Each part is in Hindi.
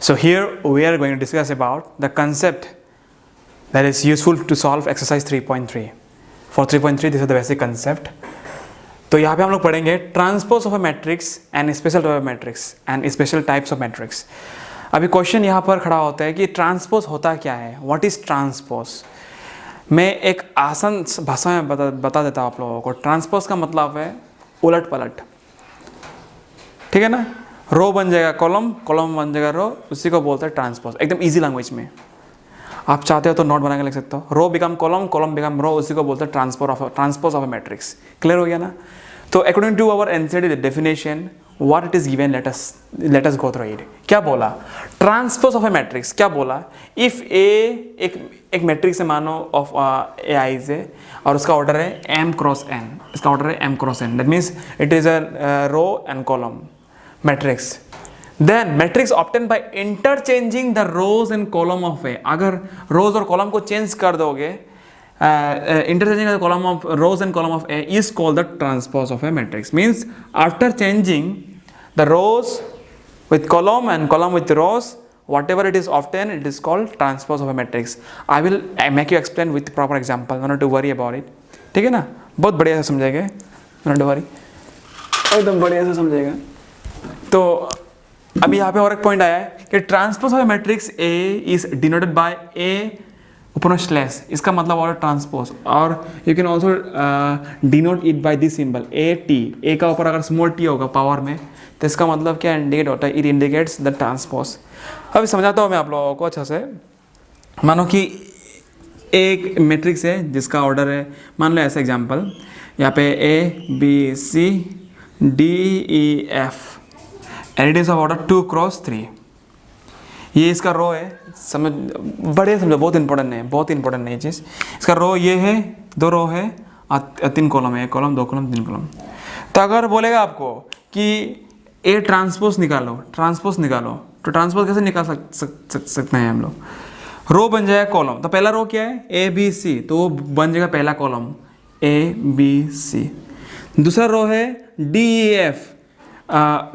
So here we are going to discuss about the concept that is useful to solve exercise 3.3. For 3.3 this is the basic concept. तो यहाँ पे हम लोग पढ़ेंगे transpose of a matrix and special type of matrix and special types of matrix. अभी क्वेश्चन यहाँ पर खड़ा होता है कि ट्रांसपोज होता क्या है, व्हाट इज़ ट्रांसपोज. मैं एक आसान भाषा में बता देता हूँ आप लोगों को. ट्रांसपोज का मतलब है उलट पलट, ठीक है ना. रो बन जाएगा कॉलम, कॉलम बन जाएगा रो, उसी को बोलते हैं ट्रांसपोज. एकदम इजी लैंग्वेज में. आप चाहते हो तो नोट बना के लिख सकते हो. Row become column, column become row, उसी को बोलते हैं transpose of a matrix. Clear हो गया ना. तो according to our NCERT definition what it is given, let us go through it. क्या बोला ट्रांसपोज ऑफ अ मैट्रिक्स, क्या बोला. इफ ए एक मैट्रिक्स है मानो ऑफ ए आई से, और उसका ऑर्डर है m क्रॉस n. इसका ऑर्डर है m cross n. That means it is a row and column matrix. Then matrix obtain by interchanging the rows and column of A. अगर रोज और कॉलम को चेंज कर दोगे, interchanging the column of rows and column of A is called the transpose of a matrix. Means after changing the rows with column and column with rows, whatever it is obtained, it is called transpose of a matrix. I will make you explain with proper example. Not to worry about it. ठीक है ना, बहुत बढ़िया से समझेंगे. Not to worry, एकदम बढ़िया से समझेगा. तो अभी यहाँ पे और एक पॉइंट आया है कि transpose of a matrix A is denoted by A ऊपर स्लैश. इसका मतलब और ट्रांसपोज. और you can also denote it by this symbol A T. A का ऊपर अगर स्मॉल टी होगा पावर में, तो इसका मतलब क्या इंडिकेट होता है, इट इंडिकेट्स द ट्रांसपोज. अभी समझाता हूँ मैं आप लोगों को अच्छा से. मानो कि एक मैट्रिक्स है जिसका ऑर्डर है, मान लो ऐसा एग्जांपल, यहाँ पे A B C D E F and it is of order 2 cross 3. ये इसका रो है. समझ बड़े समझो, बहुत इंपॉर्टेंट है, बहुत इंपॉर्टेंट है ये चीज़. इसका रो ये है, 2 रो है और 3 कॉलम है. 1 कॉलम 2 कॉलम 3 कॉलम. तो अगर बोलेगा आपको कि ए ट्रांसपोज निकालो, ट्रांसपोज निकालो, तो ट्रांसपोज कैसे निकाल सकते हैं हम लोग. रो बन जाएगा कॉलम. तो पहला रो क्या है, ए बी सी, तो वो बन जाएगा पहला कॉलम ए बी सी. दूसरा रो है D E F,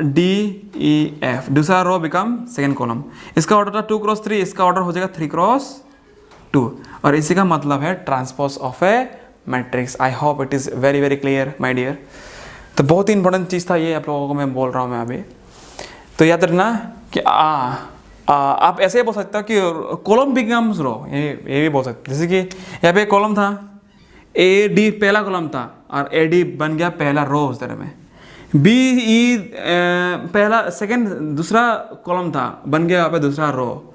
D E F. दूसरा रो बिकम सेकेंड कॉलम. इसका ऑर्डर था 2 क्रॉस 3, इसका ऑर्डर हो जाएगा 3 क्रॉस 2. और इसी का मतलब है transpose of a matrix. I hope it is very very clear my dear. तो बहुत ही इंपॉर्टेंट चीज़ था ये, आप लोगों को मैं बोल रहा हूँ मैं अभी. तो याद रखना कि आप ऐसे बोल सकते हो कि कॉलम बिकम्स रो, ये भी बोल सकते. जैसे कि यहाँ पे कॉलम था, ए डी पहला कॉलम था और ए डी बन गया पहला रो उस तरह में. बी ई पहला सेकंड दूसरा कॉलम था, बन गया यहाँ पे दूसरा रो.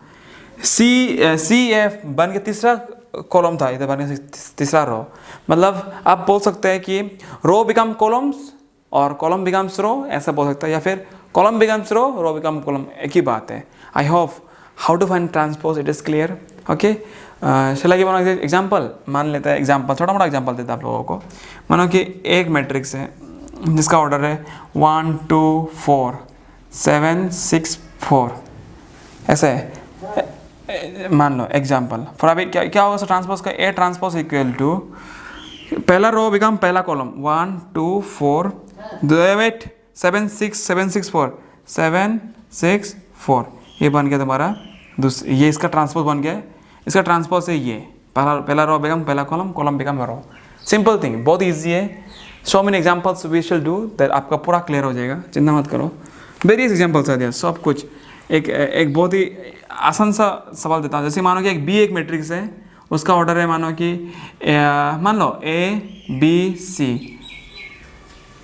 सी एफ बन गया तीसरा कॉलम था, इधर बन गया तीसरा रो. मतलब आप बोल सकते हैं कि रो बिकम कॉलम्स और कॉलम बिकम्स रो, ऐसा बोल सकते हैं. या फिर column becomes row become column, एक ही बात है. I hope how to find transpose it is clear. Okay, चला कि मानो एग्जाम्पल मान लेता है. एग्जाम्पल छोटा मोटा एग्जाम्पल देता है आप लोगों को. मानो कि एक मैट्रिक्स है जिसका ऑर्डर है 1 2 4 7 6 4, ऐसा है मान लो एग्जाम्पल. फिर अभी क्या होगा ट्रांसपोज का. ए ट्रांसपोज इक्वल टू पहला रो बिकम पहला कॉलम 1 2 4 वेट 7 6 4 7 6 4. ये बन गया तुम्हारा ये इसका ट्रांसपोज बन गया. इसका ट्रांसपोज है ये पहला रो बिकम पहला column, column become row. Simple thing, बहुत ईजी है. So many examples we shall do that. आपका पूरा क्लियर हो जाएगा, चिंता मत करो. वेरियस एग्जाम्पल्स आ दिया सब कुछ. एक बहुत ही आसान सा सवाल देता हूँ. जैसे मानो कि एक बी एक मैट्रिक्स है, उसका ऑर्डर है मानो कि मान लो ए बी सी.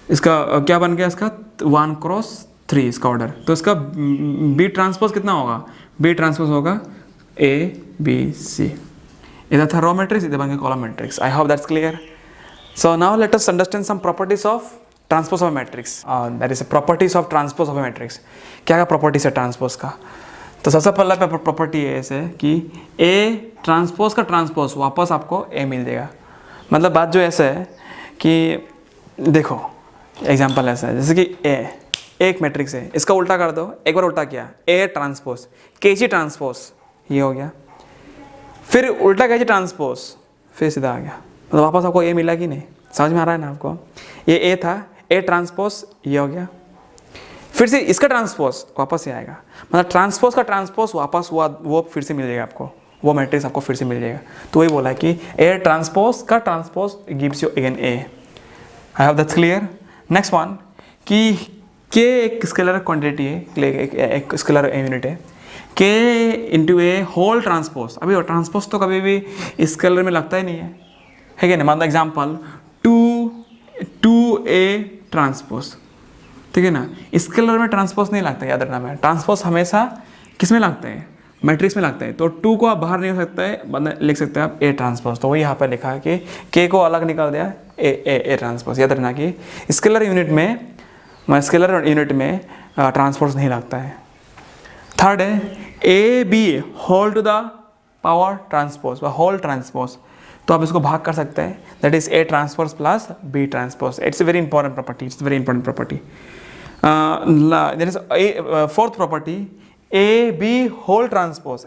इसका क्या बन गया, इसका 1 क्रॉस 3 इसका ऑर्डर. तो इसका बी ट्रांसपोज कितना होगा, बी ट्रांसपोज होगा ए बी सी. इधर था रो मैट्रिक्स, इधर बन गया column matrix. I hope that's clear. So now let us understand some properties of transpose of a matrix. That is properties of transpose of a matrix. क्या क्या properties है ट्रांसपोज का. तो सबसे पहला प्रॉपर्टी है ऐसे कि A ट्रांसपोज का ट्रांसपोज वापस आपको A मिल जाएगा. मतलब बात जो ऐसा है कि देखो एग्जांपल ऐसा है, जैसे कि A एक मैट्रिक्स है, इसका उल्टा कर दो. एक बार उल्टा किया A ट्रांसपोज KG ट्रांसपोज, ये हो गया. फिर उल्टा KG ट्रांसपोज, फिर सीधा आ गया. मतलब वापस आपको ए मिला कि नहीं, समझ में आ रहा है ना आपको. ये ए था, ए ट्रांसपोज ये हो गया. फिर से इसका ट्रांसपोज वापस ही आएगा, मतलब ट्रांसपोज का ट्रांसपोज वापस हुआ वो फिर से मिल जाएगा आपको, वो मैट्रिक्स आपको फिर से मिल जाएगा। तो वही बोला है कि ए ट्रांसपोज का transpose gives you again A. I hope that's clear. Next one कि के एक स्केलर क्वांटिटी है, एक स्केलर यूनिट है, के इंटू ए होल ट्रांसपोज। अभी ट्रांसपोज तो कभी भी स्केलर में लगता ही नहीं है क्या नहीं। मान लो एग्जाम्पल टू ए ट्रांसपोज, ठीक है ना, स्केलर में ट्रांसपोज नहीं लगता, याद रखना। में ट्रांसपोज हमेशा किस में लगता है, मैट्रिक्स में लगता है। तो 2 को आप बाहर निकल सकता है, लिख सकते हैं आप ए ट्रांसपोज। तो वही यहाँ पर लिखा है कि के को अलग निकाल दिया ए ट्रांसपोज। याद रखना कि स्केलर यूनिट में ट्रांसपोज नहीं लगता है। थर्ड है A B whole to the power transpose व होल ट्रांसपोज। तो आप इसको भाग कर सकते हैं, that is A transpose plus B transpose. It's very important property. There is fourth property A B whole transpose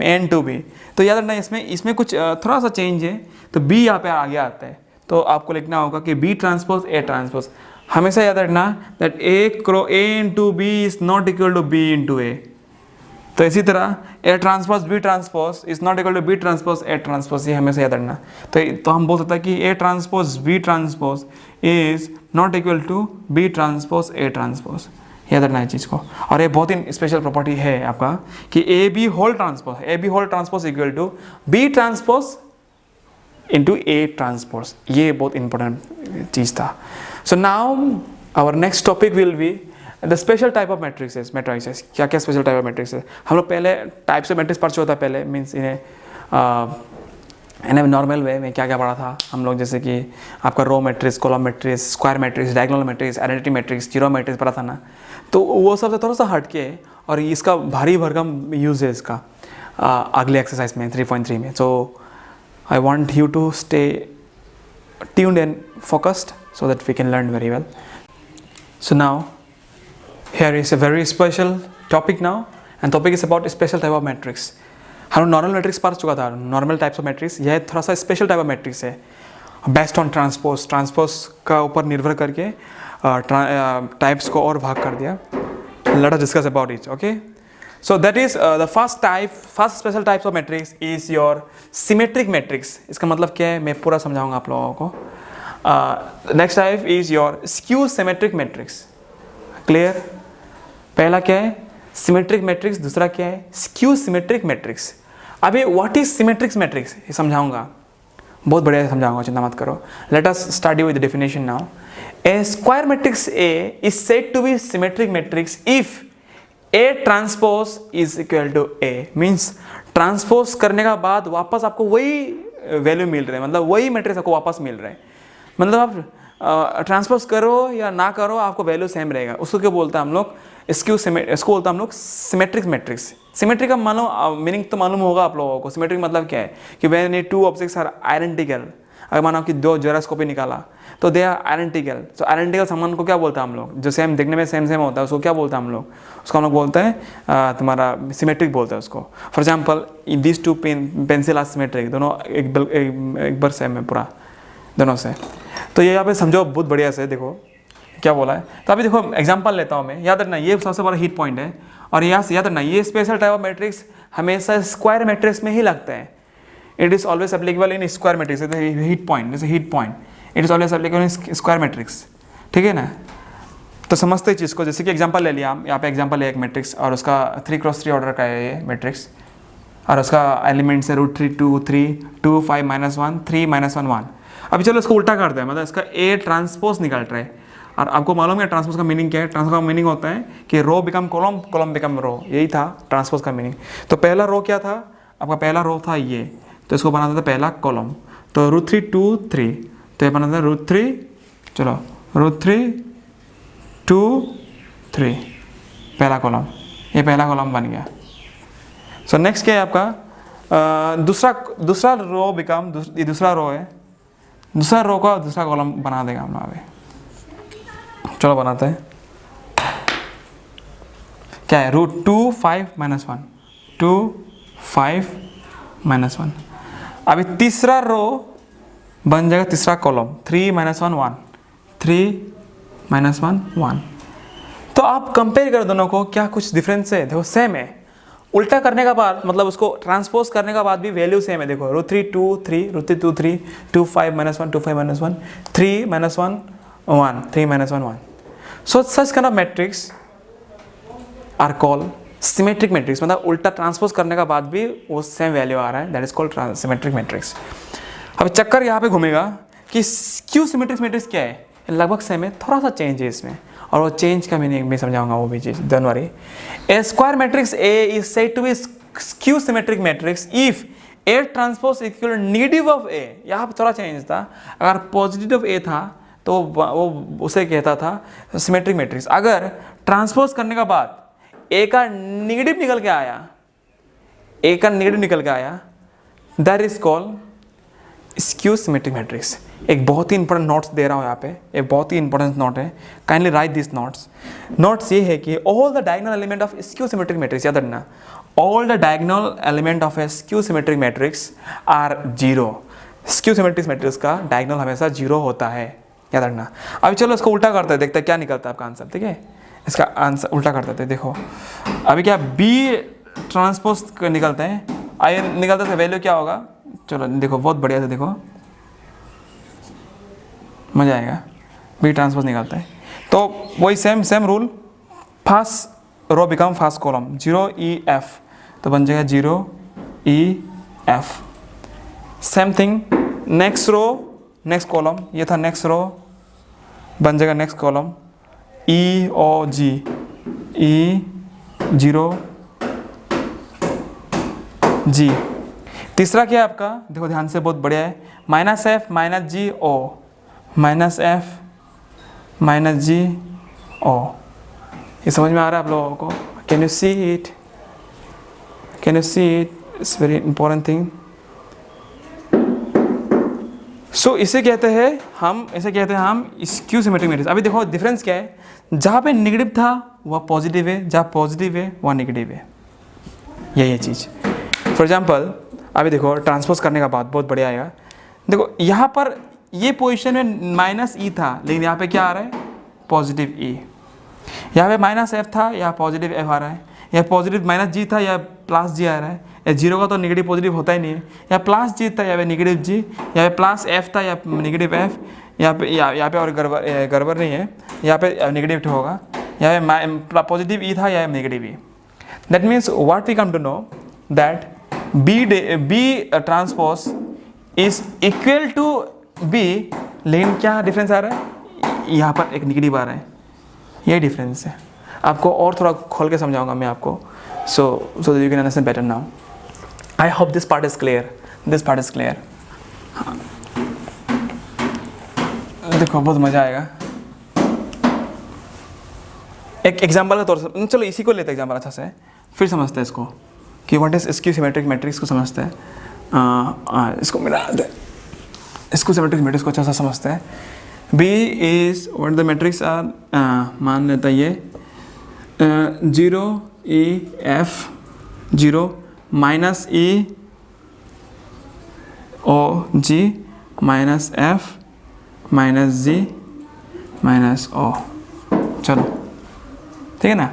में एन टू बी। तो याद रखना इसमें कुछ थोड़ा सा चेंज है, तो बी यहाँ पे आगे आता है, तो आपको लिखना होगा कि बी ट्रांसपोज ए ट्रांसपोज। हमेशा याद रखना that A into B is not equal to B into A. तो इसी तरह A transpose B transpose is not equal to B transpose A transpose, ये हमेशा याद रखना। तो हम बोल सकते हैं कि A transpose B transpose is not equal to B transpose A transpose, याद रखना है चीज़ को। और ये बहुत ही स्पेशल प्रॉपर्टी है आपका कि A B whole transpose equal to B transpose into A transpose. ये बहुत इंपॉर्टेंट चीज़ था। So now our next topic will be the special type of matrices. क्या क्या स्पेशल टाइप ऑफ मैट्रिक्स है। हम लोग पहले टाइप्स ऑफ मैट्रिक्स पढ़ चुका था पहले, मीन्स इन्हें नॉर्मल वे में क्या क्या पढ़ा था हम लोग, जैसे कि आपका row matrix, column matrix, square matrix, diagonal matrix, identity matrix, zero matrix पढ़ा था ना। तो वो सबसे थोड़ा सा हट के, और इसका भारी भरकम यूज है इसका अगले एक्सरसाइज में 3.3 में। So I want you to stay tuned and focused so that we can learn very well. So now here is a very special topic now, and topic is about a special type of matrix. हम नॉर्मल मैट्रिक्स पढ़ चुका था, नॉर्मल टाइप्स ऑफ मैट्रिक्स। यह थोड़ा सा स्पेशल टाइप ऑफ मैट्रिक्स है, बेस्ड ऑन ट्रांसपोज का ऊपर निर्भर करके टाइप्स को और भाग कर दिया। Let us discuss about it. Okay, so that is the first special types of matrix is your symmetric matrix. इसका मतलब क्या है मैं पूरा समझाऊंगा आप लोगों को। Next type is your skew symmetric matrix. Clear? पहला क्या है सिमेट्रिक मैट्रिक्स, दूसरा क्या है स्क्यू सिमेट्रिक मैट्रिक्स। अभी व्हाट इज सिमेट्रिक मैट्रिक्स ये समझाऊंगा, बहुत बढ़िया समझाऊंगा, चिंता मत करो। Let us study with the definition now. A square matrix A is said to be symmetric matrix if A transpose is equal to A. Means transpose करने का बाद वापस आपको वही वैल्यू मिल रहा है, मतलब वही मैट्रिक्स आपको वापस मिल रहा है। मतलब आप ट्रांसपोज करो या ना करो आपको वैल्यू सेम रहेगा। उसको क्या बोलते हैं हम लोग इसको बोलते हैं हम लोग सिमेट्रिक मैट्रिक्स। सिमेट्रिक का मालूम मीनिंग तो मालूम होगा आप लोगों को। सिमेट्रिक मतलब क्या है कि when a two objects are identical. अगर मानो कि दो जेरोस्कोपी निकाला तो they are identical. So identical सामान को क्या बोलते हैं हम लोग, जो सेम दिखने में सेम होता है उसको क्या बोलते हैं हम लोग, उसको हम लोग बोलते हैं तुम्हारा सिमेट्रिक बोलते हैं उसको। For example this two pencil are symmetric, दोनों एक बार सेम है पूरा दोनों से। तो ये यहाँ पे समझो बहुत बढ़िया से, देखो क्या बोला है। तो अभी देखो एग्जाम्पल लेता हूँ मैं, याद रखना ये सबसे बड़ा हिट पॉइंट है। और यहाँ से याद रखना ये स्पेशल टाइप ऑफ मैट्रिक्स हमेशा स्क्वायर मैट्रिक्स में ही लगता है। It is always applicable in square matrix. Hit point जैसे hit point, it is always applicable in square matrix, ठीक है ना। तो समझते चीज़ को, जैसे कि एग्जांपल ले लिया हम, यहाँ पे एग्जांपल है एक मैट्रिक्स और उसका 3x3 ऑर्डर का है ये मैट्रिक्स, और उसका एलिमेंट्स है √3 2 3 2 5 -1 3 -1 1। अभी चलो इसको उल्टा कर दें, मतलब इसका ए ट्रांसपोज निकल रहा है। और आपको मालूम है ट्रांसपोज का मीनिंग क्या है। ट्रांसपोज का मीनिंग होता है कि row become column, column become row, यही था ट्रांसपोज का मीनिंग। तो पहला रो क्या था आपका, पहला रो था ये, तो इसको बनाता था पहला कॉलम। तो √3 2 3, तो ये बनाता था √3, चलो √3 2 3 पहला कॉलम, ये पहला कॉलम बन गया। सो नेक्स्ट क्या है आपका दूसरा रो बिकम, ये दूसरा रो है, दूसरा रो का दूसरा कॉलम बना देगा हम अभी। चलो बनाते हैं, क्या है √2 5 -1 2 5 -1। अभी तीसरा रो बन जाएगा तीसरा कॉलम 3 -1 1 3 -1 1। तो आप कंपेयर करो दोनों को, क्या कुछ डिफरेंस है? देखो सेम है। उल्टा करने का बाद मतलब उसको ट्रांसपोज करने का बाद भी वैल्यू सेम है। देखो √3 2 3 √3 2 3 2 5 -1 2 5 -1 3 -1 1 3 -1 1। So such kind of matrix are called symmetric matrix, मतलब उल्टा ट्रांसपोज करने का बाद भी वो सेम वैल्यू आ रहा है, that is called symmetric matrix. अब चक्कर यहाँ पे घूमेगा कि क्यों सिमेट्रिक मैट्रिक्स क्या है, लगभग सेम है, थोड़ा सा चेंज है इसमें, और वो चेंज का मीनिंग भी समझाऊंगा वो भी चीज़, don't worry. A square matrix A is said to be skew symmetric matrix if A transpose equal negative of A. यहाँ पे थोड़ा चेंज था, अगर पॉजिटिव ऑफ ए था तो वो उसे कहता था सिमेट्रिक मैट्रिक्स। अगर ट्रांसपोज करने का बाद ए का नेगेटिव निकल के आया, ए का नेगेटिव निकल के आया, that is called skew symmetric matrix. एक बहुत ही इंपॉर्टेंट नोट्स दे रहा हूँ यहाँ पे, एक बहुत ही इंपॉर्टेंट नोट है, kindly write this notes. Notes ये है कि all the diagonal element of skew symmetric matrix, याद रखना, all the diagonal element of a skew symmetric matrix are zero. Skew symmetric matrix का डायगोनल हमेशा जीरो होता है, याद रखना। अभी चलो इसको उल्टा करते हैं, देखते हैं क्या निकलता है आपका आंसर, ठीक है। इसका आंसर उल्टा करते थे, देखो अभी क्या बी ट्रांसपोज निकलते हैं, आई निकलते थे, वैल्यू क्या होगा, चलो देखो बहुत बढ़िया से देखो, मजा आएगा। बी ट्रांसपोज निकलता है तो वही same rule, first row become first column 0 E F, तो बन जाएगा 0 E F। Same thing next row next column, ये था नेक्स्ट रो, बन जाएगा next column E O G E 0 G। तीसरा क्या है आपका, देखो ध्यान से, बहुत बढ़िया है, -F -G O -F -G O। ये समझ में आ रहा है आप लोगों को? Can you see it, can you see it, it's very important thing. So इसे कहते हैं हम स्क्यू सिमेट्रिक मैट्रिक्स। अभी देखो डिफरेंस क्या है, जहाँ पे नेगेटिव था वह पॉजिटिव है, जहाँ पॉजिटिव है वह नेगेटिव है, यही है चीज़। फॉर एग्जांपल अभी देखो ट्रांसपोज करने का बाद बहुत बढ़िया आएगा। देखो यहाँ पर ये पोजीशन में -E था, लेकिन यहाँ पे क्या आ रहा है, पॉजिटिव E। यहाँ पे -F था, यहाँ पॉजिटिव F आ रहा है, यहाँ पॉजिटिव -G था, या +G आ रहा है। या जीरो का तो नेगेटिव पॉजिटिव होता ही नहीं है, या +G था, यहाँ पे नेगेटिव G, यहाँ पे +F था, या नेगेटिव F, यहाँ पे और गड़बड़ नहीं है, यहाँ पे नेगेटिव होगा, यहाँ पे पॉजिटिव E था, यहाँ पे negative E। That means what we come to know that B transpose is equal to B, लेकिन क्या डिफरेंस आ रहा है, यहाँ पर एक नेगेटिव आ रहा है, यही डिफरेंस है। आपको और थोड़ा खोल के समझाऊंगा मैं आपको, so that you can understand better now. I hope this part is clear. This part is clear. देखो बहुत मज़ा आएगा। एक एग्जाम्पल का तौर से, चलो इसी को लेते हैं एग्जाम्पल अच्छा से, फिर समझते हैं इसको कि what is skew symmetric matrix को समझते हैं। इसको मिला दे, स्क्यू सिमेट्रिक मैट्रिक्स को अच्छा सा समझते हैं। B is what the matrix are, मान लेता ये 0 E F 0 -E O G -F -G -O। चलो ठीक है ना।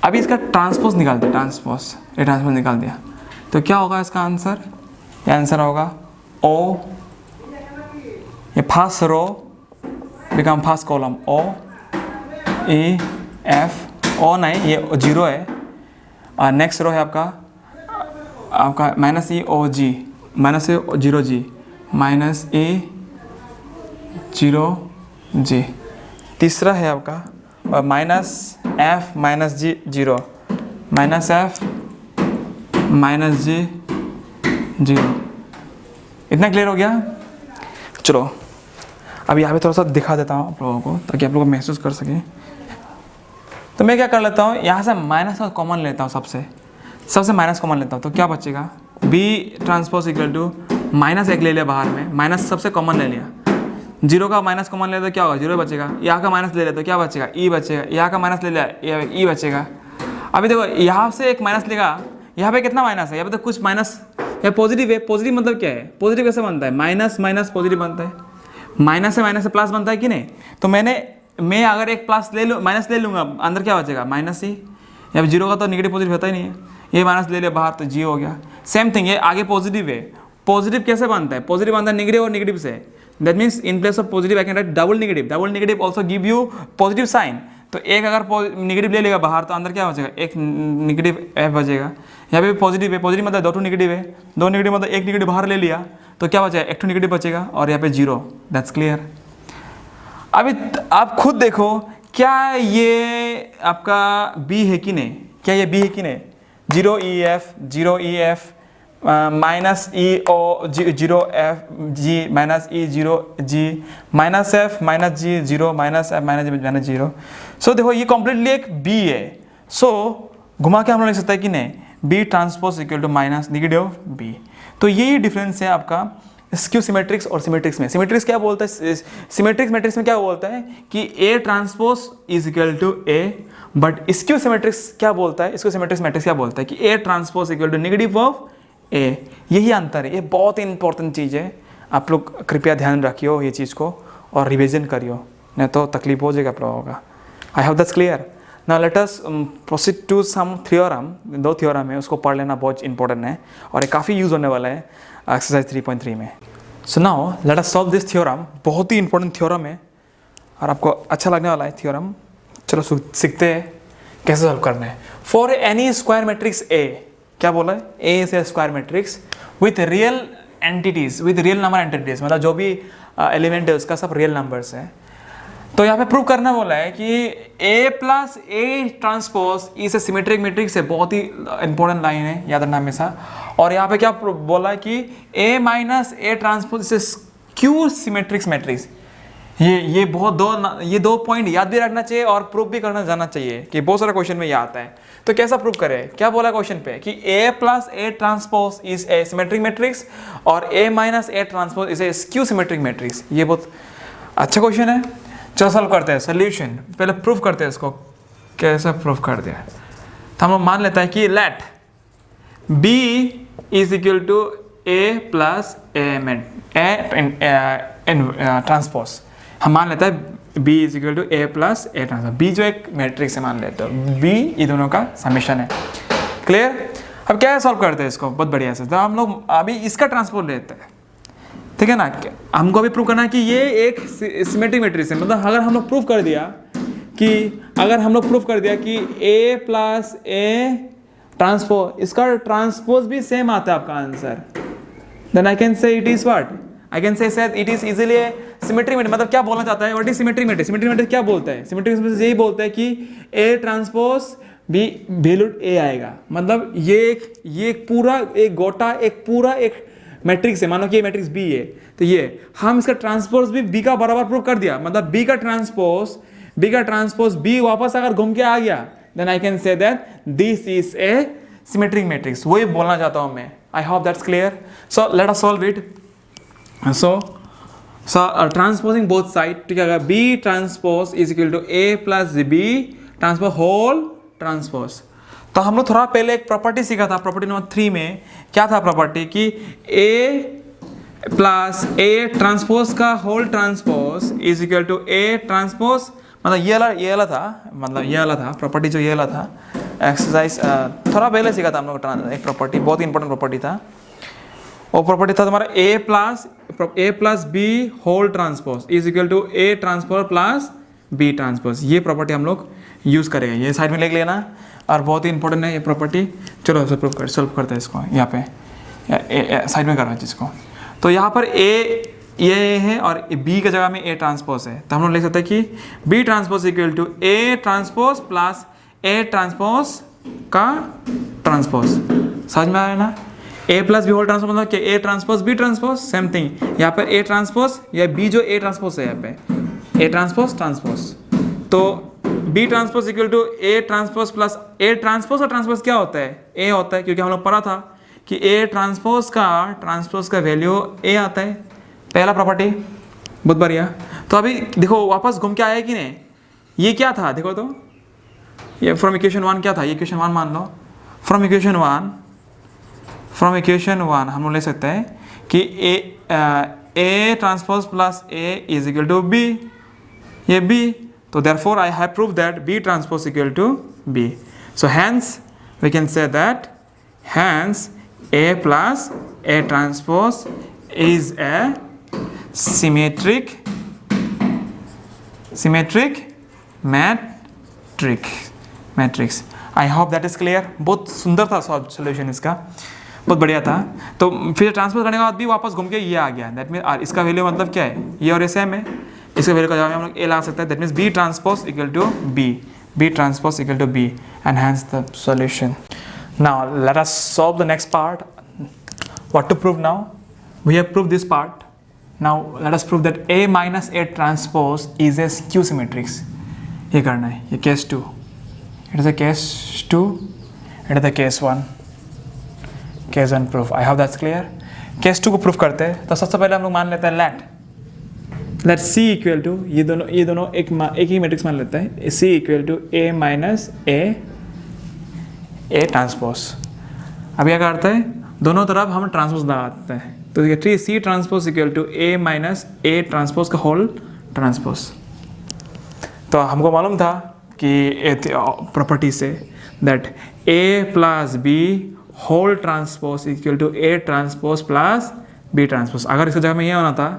अभी इसका ट्रांसपोज निकालते हैं, ट्रांसपोज निकाल दिया तो क्या होगा इसका आंसर, ये आंसर होगा O, ये first row become first column O E F, O नहीं ये 0 है, और नेक्स्ट रो है आपका -E O G -0 G -E 0 G। तीसरा है आपका -F -G 0 -F -G 0। इतना क्लियर हो गया। चलो अब यहाँ पे थोड़ा सा दिखा देता हूँ आप लोगों को ताकि आप लोग महसूस कर सकें। तो मैं क्या कर लेता हूँ, यहाँ से माइनस का कॉमन लेता हूँ, सबसे माइनस कॉमन लेता हूँ, तो क्या बचेगा, B ट्रांसपोज इक्वल टू -1 ले लिया बाहर में, माइनस सबसे कॉमन ले लिया, 0 का माइनस कॉमन ले तो क्या होगा, 0 बचेगा, यहाँ का माइनस ले लिया तो क्या बचेगा, E बचेगा, यहाँ का माइनस ले लिया E बचेगा। अभी देखो यहाँ से एक माइनस लेगा, यहाँ पे कितना माइनस है, यहाँ पे तो कुछ माइनस, यहाँ पॉजिटिव है, पॉजिटिव मतलब क्या है, पॉजिटिव कैसे बनता है, माइनस माइनस पॉजिटिव बनता है, माइनस से प्लस बनता है कि नहीं। तो मैंने मैं अगर एक प्लस ले लूँ, माइनस ले लूँगा, अंदर क्या बचेगा? माइनस ही। या जीरो का तो नेगेटिव पॉजिटिव होता ही नहीं है, ये माइनस ले लिया बाहर तो जी हो गया। सेम थिंग ये आगे पॉजिटिव है, पॉजिटिव कैसे बनता है? पॉजिटिव बनता है नेगेटिव और नेगेटिव से। That means in place of positive I can write double negative, double negative also give you positive sign. तो एक अगर नेगेटिव ले लेगा बाहर तो अंदर क्या बचेगा? एक नेगेटिव एफ बचेगा। यहाँ पे पॉजिटिव है, पॉजिटिव मतलब 2 नेगेटिव है, 2 नेगेटिव मतलब एक नेगेटिव बाहर ले लिया तो क्या बचेगा? 1 नेगेटिव बचेगा और यहाँ पे 0। That's clear. अभी आप खुद देखो क्या ये आपका बी है कि नहीं? क्या ये बी है कि नहीं? 0 ई एफ माइनस ई ओ 0 एफ जी माइनस ई 0 जी माइनस एफ माइनस जी 0 माइनस एफ माइनस 0। सो देखो ये कॉम्प्लीटली एक बी है। सो घुमा के हम लोग लिख सकते हैं कि नहीं? B transpose equal to minus negative B. तो यही डिफरेंस है आपका स्क्यू सिमेट्रिक्स और सिमेट्रिक्स में। सिमेट्रिक्स क्या बोलता है? सिमेट्रिक्स मैट्रिक्स में क्या बोलता है कि A transpose is equal to A, but skew symmetrics क्या बोलता है? स्क्यू सिमेट्रिक्स मैट्रिक्स क्या बोलता है कि A transpose equal to negative of A. यही अंतर है, ये बहुत ही इंपॉर्टेंट चीज़ है। आप लोग कृपया ध्यान रखियो ये चीज़ को और रिविजन करियो, नहीं तो तकलीफ हो जाएगा आप लोगों का। I have that's clear. Now let us proceed to some theorem. 2 theorem है, उसको पढ़ लेना बहुत इंपॉर्टेंट है और ये काफ़ी यूज़ होने वाला है एक्सरसाइज 3.3 में। So now let us solve this theorem. बहुत ही इंपॉर्टेंट थ्योरम है और आपको अच्छा लगने वाला है थ्योरम। चलो सीखते हैं कैसे सॉल्व करना है। For any square matrix A, क्या बोला है? A is a square matrix with real entities, with real number entities, मतलब जो भी एलिमेंट है उसका सब रियल नंबर्स है। तो यहाँ पे प्रूव करना बोला है कि A plus A transpose is a symmetric matrix है। बहुत ही इंपॉर्टेंट लाइन है, याद रखना हमेशा। और यहाँ पे क्या बोला है कि A minus A transpose is a skew symmetrics matrix. ये बहुत ये 2 पॉइंट याद भी रखना चाहिए और प्रूव भी करना जाना चाहिए कि बहुत सारा क्वेश्चन में ये आता है। तो कैसा प्रूव करें? क्या बोला क्वेश्चन पे कि A plus A transpose is a symmetric matrix और A minus A transpose is a skew symmetric matrix. ये बहुत अच्छा क्वेश्चन है। चलो सॉल्व करते हैं। सोल्यूशन पहले प्रूव करते हैं इसको, कैसा प्रूव कर दिया। तो हम लोग मान लेते हैं कि let B is equal to A plus A transpose. हम मान लेते हैं b is equal to A plus A transpose. b जो एक मैट्रिक्स है मान लेते हैं, b ये दोनों का समेशन है। क्लियर? अब क्या सॉल्व करते हैं इसको बहुत बढ़िया से। तो हम लोग अभी इसका ट्रांसपोज लेते हैं, ठीक है ना। हमको अभी प्रूव करना है कि ये एक सिमेट्रिक मैट्रिक्स है। मतलब अगर हम लोग प्रूव कर दिया कि a प्लस ए ट्रांसपोज, इसका ट्रांसपोज भी सेम आता है आपका answer, then I can say it is what? I can say it is easily symmetric matrix. मतलब क्या बोलना चाहता है? What is symmetric matrix? Symmetric matrix क्या बोलता है? सिमेट्रिक मैट्रिक्स यही बोलता है कि ए ट्रांसपोज भी वैल्यू ए आएगा। मतलब ये एक पूरा एक मैट्रिक्स है। मानो कि ये मैट्रिक्स बी है, तो ये हम इसका ट्रांसपोज भी बी का बराबर प्रूव कर दिया। मतलब बी का ट्रांसपोज बी वापस अगर घूम के आ गया, then I can say that this is a symmetric matrix. वही बोलना चाहता हूं मैं। I hope that's clear. So let us solve it. So transposing both side, ठीक है। B transpose is equal to A plus B transpose whole transpose. तो हम लोग थोड़ा पहले एक प्रॉपर्टी सीखा था, प्रॉपर्टी नंबर 3 में। क्या था प्रॉपर्टी? कि ए प्लस ए ट्रांसपोज का whole transpose is equal to A transpose. मतलब ये वाला था प्रॉपर्टी, जो ये वाला था एक्सरसाइज थोड़ा पहले सीखा था हम लोग। एक प्रॉपर्टी बहुत इंपॉर्टेंट प्रॉपर्टी था। वो प्रॉपर्टी था तुम्हारा A plus B whole transpose is equal to A transpose plus B transpose. ये प्रॉपर्टी हम लोग यूज करेंगे, ये साइड में लिख लेना और बहुत ही इंपॉर्टेंट है ये प्रॉपर्टी। चलो सॉल्व करते हैं इसको। यहाँ पे साइड में करना है जिसको। तो यहाँ पर ए ये है और बी की जगह में ए ट्रांसपोज है, तो हम लोग लिख सकते हैं कि B transpose equal to A transpose plus A transpose का ट्रांसपोज। समझ में आ रहा है ना? A plus B whole transpose मतलब क्या? A transpose B transpose, same thing. यहाँ पर ए ट्रांसपोज या बी जो ए ट्रांसपोज है, यहाँ पे ए ट्रांसपोज ट्रांसपोज। तो B transpose equal to A transpose plus A transpose और ट्रांसपोज क्या होता है? ए होता है, क्योंकि हम लोग पढ़ा था कि ए ट्रांसपोज का वैल्यू ए आता है। पहला प्रॉपर्टी, बहुत बढ़िया। तो अभी देखो वापस घूम के आया कि नहीं? ये क्या था देखो तो, ये फ्रॉम इक्वेशन 1 क्या था? ये इक्वेशन 1 मान लो। फ्रॉम इक्वेशन 1 हम लोग ले सकते हैं कि A transpose plus A is equal to B, ये बी। तो तो therefore I have proved that B transpose equal to B. So hence we can say that hence A plus A transpose is a symmetric matrix. I hope that is clear. बहुत सुंदर था सॉल्यूशन इसका, बहुत बढ़िया था. तो फिर ट्रांसपोज करने के बाद भी वापस घूम के ये आ गया. दैट मीन इसका वैल्यू मतलब क्या है, ये और ये सेम है. इसका वैल्यू का जवाब हम लोग ए ला सकते हैं. That means B transpose equal to B transpose equal to B and hence the solution. Now let us solve the next part. What to prove now? We have prove this part. Now let us prove that A minus A transpose is a skew symmetrics. ये करना है. ये case 2. It is a case 2. It is a case 1. Case 1 proof. I hope that's clear. Case 2 को प्रूफ करते हैं. तो सबसे पहले हम लोग मान लेते हैं let C इक्वल टू ये दोनों एक ही मैट्रिक्स मान लेते हैं. C equal to A minus A transpose. अब क्या करते हैं, दोनों तरफ हम ट्रांसपोज लगाते हैं. तो ये C transpose equal to A minus A transpose का होल ट्रांसपोज. तो हमको मालूम था कि प्रॉपर्टी से that A plus B whole transpose equal to A transpose plus B transpose. अगर इसकी जगह में ये होना था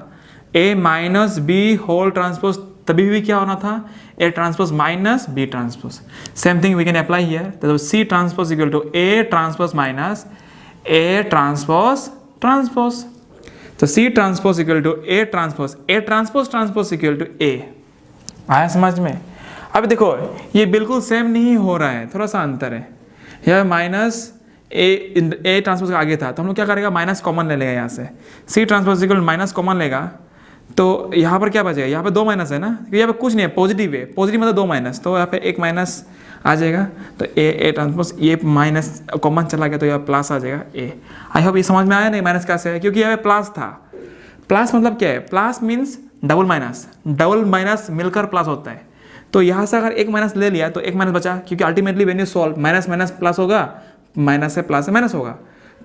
A minus B whole transpose, तभी भी क्या होना था, A transpose minus B transpose. Same thing we can apply here. तो C transpose equal to A transpose minus A transpose transpose. तो C transpose equal to A transpose equal to A. आया समझ में? अब देखो ये बिल्कुल सेम नहीं हो रहा है, थोड़ा सा अंतर है. यह माइनस A ट्रांसपोज आगे था, तो हम लोग क्या करेगा, माइनस कॉमन ले लेगा यहाँ से. C transpose equal minus common लेगा, तो यहाँ पर क्या बचेगा, यहाँ पे 2 माइनस है ना, यहाँ पे कुछ नहीं है, पॉजिटिव है. पॉजिटिव मतलब 2 माइनस, तो यहाँ पे 1 माइनस आ जाएगा. तो A ट्रांसपोज ये माइनस कॉमन चला गया, तो यहाँ प्लस आ जाएगा A. आई होप ये समझ में आया नहीं माइनस कैसे है, क्योंकि यहाँ पे प्लस था. प्लस मतलब क्या है, प्लस मीन्स डबल माइनस मिलकर प्लस होता है. तो यहाँ से अगर 1 माइनस ले लिया तो 1 माइनस बचा, क्योंकि ultimately when you solve minus minus plus होगा, माइनस से प्लस से माइनस होगा.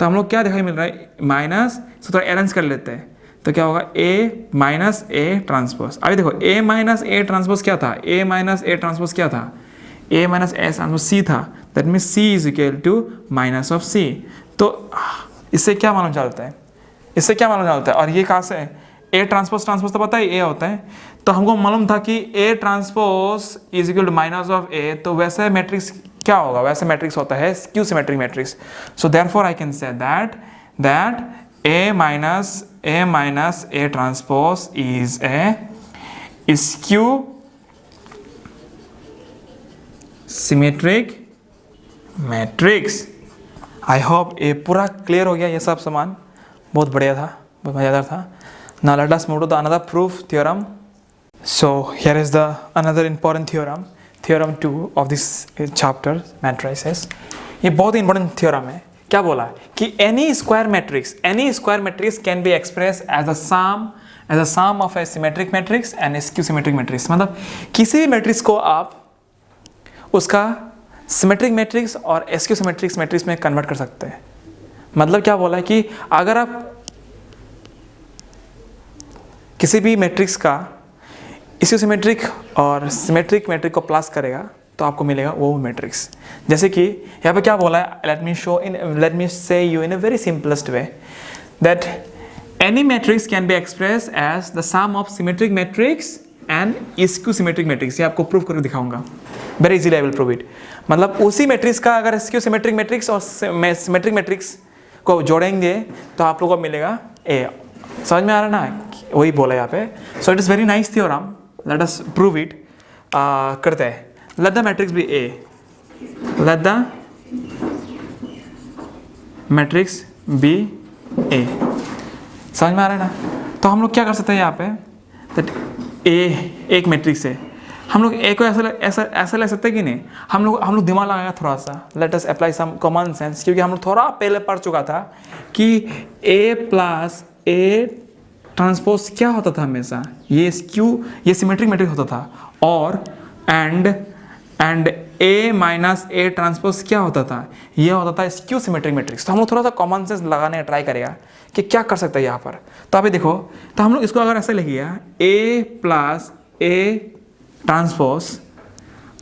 तो हम लोग क्या दिखाई मिल रहा है, माइनस. तो थोड़ा अरेंज कर लेते हैं, तो क्या होगा, A माइनस A ट्रांसपोज. अभी देखो A माइनस A ट्रांसपोज क्या था, A माइनस A ट्रांसपोज क्या था, A minus A transpose C था. That means C is equal to minus of C. तो इससे क्या मालूम चलता है, और ये कहाँ से है, A ट्रांसपोज तो पता है A होता है. तो हमको मालूम था कि A transpose is equal to minus of A. तो वैसे मैट्रिक्स क्या होगा, वैसे मैट्रिक्स होता है skew symmetric matrix. So therefore I can say that A minus A transpose is a skew symmetric matrix. I hope ये पूरा क्लियर हो गया. ये सब सामान बहुत बढ़िया था, बहुत मज़ेदार था. Now let us move to the another proof theorem. So here is the another important theorem 2 of this chapter, matrices. ये बहुत important theorem है. क्या बोला कि any square matrix can be expressed as a sum of a symmetric matrix and a skew symmetric matrix. मतलब किसी भी मैट्रिक्स को आप उसका सिमेट्रिक मैट्रिक्स और स्क्यू सिमेट्रिक मैट्रिक्स में कन्वर्ट कर सकते हैं. मतलब क्या बोला है कि अगर आप किसी भी मैट्रिक्स का स्क्यू सिमेट्रिक और सिमेट्रिक मैट्रिक को प्लस करेगा तो आपको मिलेगा वो मैट्रिक्स. जैसे कि यहाँ पे क्या बोला है, let me say you in a very simplest way that any matrix can be express as the sum of symmetric matrix and skew symmetric matrix. ये आपको प्रूव करके दिखाऊंगा. Very easily I will prove it. मतलब उसी मैट्रिक्स का अगर स्क्यू सिमेट्रिक मैट्रिक्स और सिमेट्रिक मैट्रिक्स को जोड़ेंगे तो आप लोगों को मिलेगा A. समझ में आ रहा ना, वही बोला यहाँ पे. So it is very nice theorem. Let us prove it. करते हैं. Let the matrix be A. Let the matrix be A. समझ में आ रहा है ना. तो हम लोग क्या कर सकते हैं यहाँ पे, दैट A एक मैट्रिक्स है. हम लोग A को ऐसा ले सकते हैं कि नहीं. हम लोग दिमाग लगाएगा थोड़ा सा. Let us apply some common sense, क्योंकि हम लोग थोड़ा पहले पढ़ चुका था कि A प्लस A ट्रांसपोज क्या होता था हमेशा, ये सिमेट्रिक मैट्रिक्स होता था. और and A minus A transpose क्या होता था, ये होता था स्क्यू सिमेट्रिक मैट्रिक्स. तो हम लोग थोड़ा सा कॉमन सेंस लगाने का ट्राई करेगा कि क्या कर सकते हैं यहाँ पर. तो अभी देखो, तो हम लोग इसको अगर ऐसा लिखिए A प्लस A ट्रांसपोज,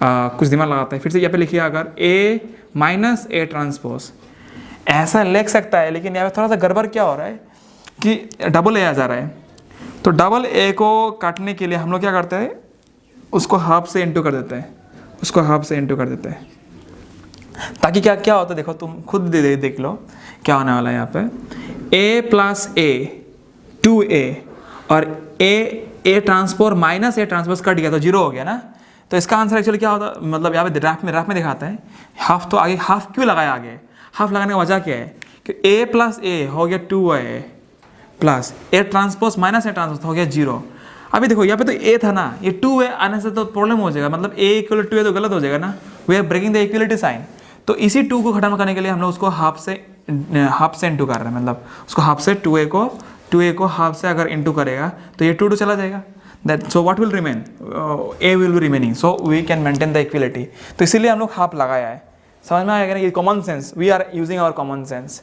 कुछ दिमाग लगाते हैं, फिर से यहाँ पे लिखिए अगर A माइनस A ट्रांसपोज, ऐसा लिख सकता है, लेकिन यहाँ पे थोड़ा सा गड़बड़ क्या हो रहा है कि डबल A आ जा रहा है। तो डबल A को काटने के लिए हम लोग क्या करते हैं, उसको हाफ से इंटू कर देते हैं, उसको हाफ से इंटू कर देते हैं, ताकि क्या क्या होता है देखो, तुम खुद देख लो क्या होने वाला है यहाँ पे। A प्लस A 2A और A transpose minus A transpose cut गया तो जीरो हो गया ना। तो इसका आंसर एक्चुअली क्या होता, मतलब यहाँ पे ग्राफ में दिखाता है हाफ। तो आगे हाफ क्यों लगाया, आगे हाफ लगाने की वजह क्या है कि A प्लस A हो गया 2A plus A transpose minus A transpose हो गया जीरो। अभी देखो यहाँ पे तो A था ना, ये 2A आने से तो प्रॉब्लम हो जाएगा, मतलब A इक्वल 2A तो गलत हो जाएगा ना, we are breaking the equality sign. तो इसी 2 को खत्म करने के लिए हम लोग उसको हाफ से इंटू कर रहे हैं, मतलब उसको हाफ से 2A को हाफ से अगर इंटू करेगा तो ये 2 चला जाएगा। That so what will remain, A will be remaining, so we can maintain the equality. तो इसीलिए हम लोग हाफ लगाया है। समझ में आएगा ना, ये common sense, we are using our common sense,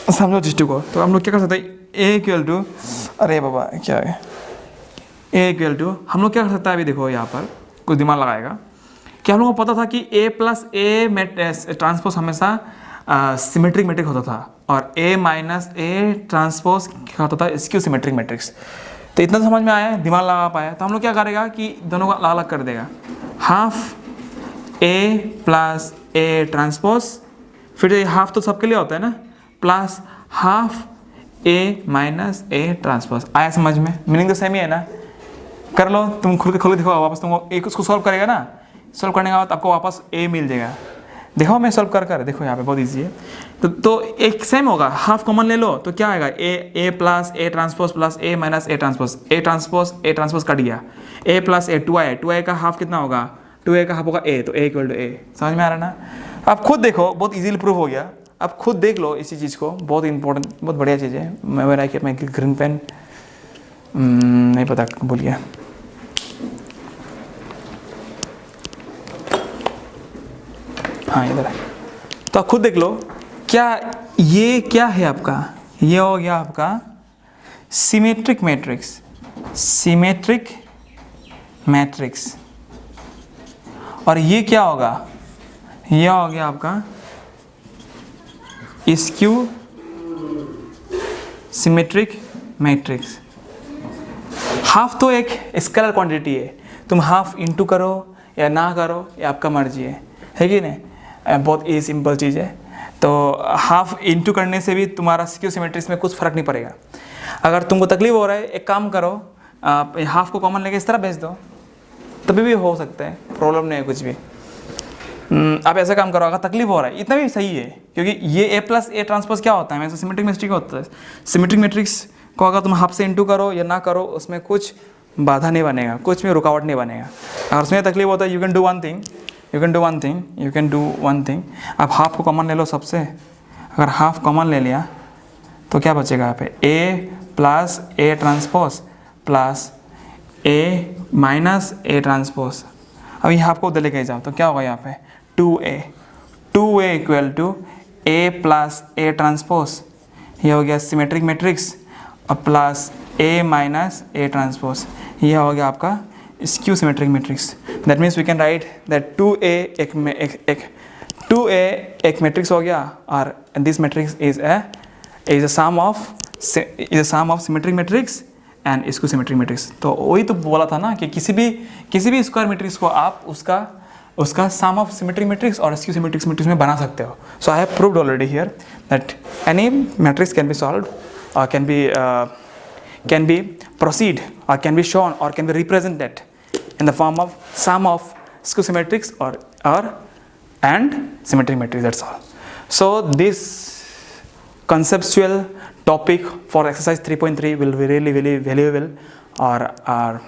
समझो चीज़ को। तो हम लोग क्या कर सकते हैं, A इक्वल टू, अरे बाबा क्या है, A इक्वल टू हम लोग क्या कर सकते हैं, अभी देखो यहाँ पर कुछ दिमाग लगाएगा कि हम लोग को पता था कि A प्लस A ट्रांसपोज हमेशा सिमेट्रिक मैट्रिक्स होता था और A माइनस A ट्रांसपोज क्या होता था, स्क्यू सिमेट्रिक मैट्रिक्स। तो इतना समझ में आया, दिमाग लगा पाया। तो हम लोग क्या करेगा कि दोनों को अलग अलग कर देगा, half A plus A transpose, फिर हाफ तो सबके लिए होता है ना, plus half A minus A transpose. आया समझ में, मीनिंग तो सेम ही है ना। कर लो तुम, खुल के देखो वापस, तुमको एक उसको सॉल्व करेगा ना, सॉल्व करने के बाद आपको वापस A मिल जाएगा। देखो मैं सॉल्व कर देखो यहाँ पे बहुत इजी है। तो एक सेम होगा, हाफ कॉमन ले लो तो क्या आएगा, A plus A transpose plus A minus A transpose, A transpose cut गया, A प्लस A 2A का हाफ कितना होगा, 2A का हाफ होगा A, तो A इक्वल टू A। समझ में आ रहा है ना। आप खुद देखो, बहुत इजीली प्रूफ हो गया, आप खुद देख लो इसी चीज़ को, बहुत इंपॉर्टेंट, बहुत बढ़िया चीज़ है। मैं ग्रीन पेन नहीं पता भूल गया। हाँ इधर है, तो आप खुद देख लो क्या ये क्या है आपका, ये हो गया आपका सिमेट्रिक मैट्रिक्स, सिमेट्रिक मैट्रिक्स। और ये क्या होगा, ये हो गया आपका स्क्यू सिमेट्रिक मैट्रिक्स। हाफ तो एक स्केलर क्वांटिटी है, तुम हाफ इंटू करो या ना करो ये आपका मर्जी है कि नहीं, बहुत ही सिंपल चीज़ है। तो हाफ इंटू करने से भी तुम्हारा स्क्यू सिमेट्रिक्स में कुछ फ़र्क नहीं पड़ेगा। अगर तुमको तकलीफ हो रहा है, एक काम करो, हाफ को कॉमन लेके इस तरह भेज दो, तभी भी हो सकता है, प्रॉब्लम नहीं है कुछ भी। आप ऐसा काम करो, अगर तकलीफ हो रहा है, इतना भी सही है, क्योंकि ये A प्लस A ट्रांसपोज क्या होता है, वैसे सिमेट्रिक मैट्रिक्स होता है। सिमेट्रिक मैट्रिक्स को अगर तुम हाफ से इंटू करो या ना करो, उसमें कुछ बाधा नहीं बनेगा, कुछ में रुकावट नहीं बनेगा। अगर उसमें तकलीफ होता है, you can do one thing, आप हाफ को कॉमन ले लो सबसे। अगर हाफ कॉमन ले लिया तो क्या बचेगा यहाँ पे, A plus A transpose plus A minus A transpose. अब ये हाफ को उधर लेके जाओ तो क्या होगा यहाँ पे, 2A equal to A plus A transpose, ये हो गया सिमेट्रिक मैट्रिक्स, और plus A minus A transpose, ये हो गया आपका skew symmetric matrix. That means we can write that 2A एक मैट्रिक्स हो गया, और this matrix is a sum of symmetric matrix and skew symmetric matrix. तो वही तो बोला था ना कि किसी भी स्क्वायर मैट्रिक्स को आप उसका सम ऑफ सिमेट्रिक मैट्रिक्स और स्क्यू सिमेट्रिक मैट्रिक्स में बना सकते हो। So I have proved already here that any matrix can be solved और can be proceed or can be shown or can be represented in the form of sum of skew symmetrics or and symmetric matrix, that's all. So this conceptual topic for exercise 3.3 will be really valuable or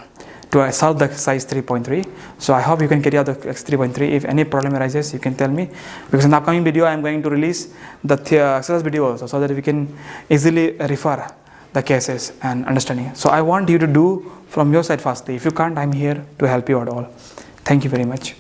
to solve the exercise 3.3. So I hope you can carry out the exercise 3.3. If any problem arises, you can tell me, because in the upcoming video I am going to release the exercise video also, so that we can easily refer the cases and understanding. So I want you to do from your side firstly. If you can't, I am here to help you at all. Thank you very much.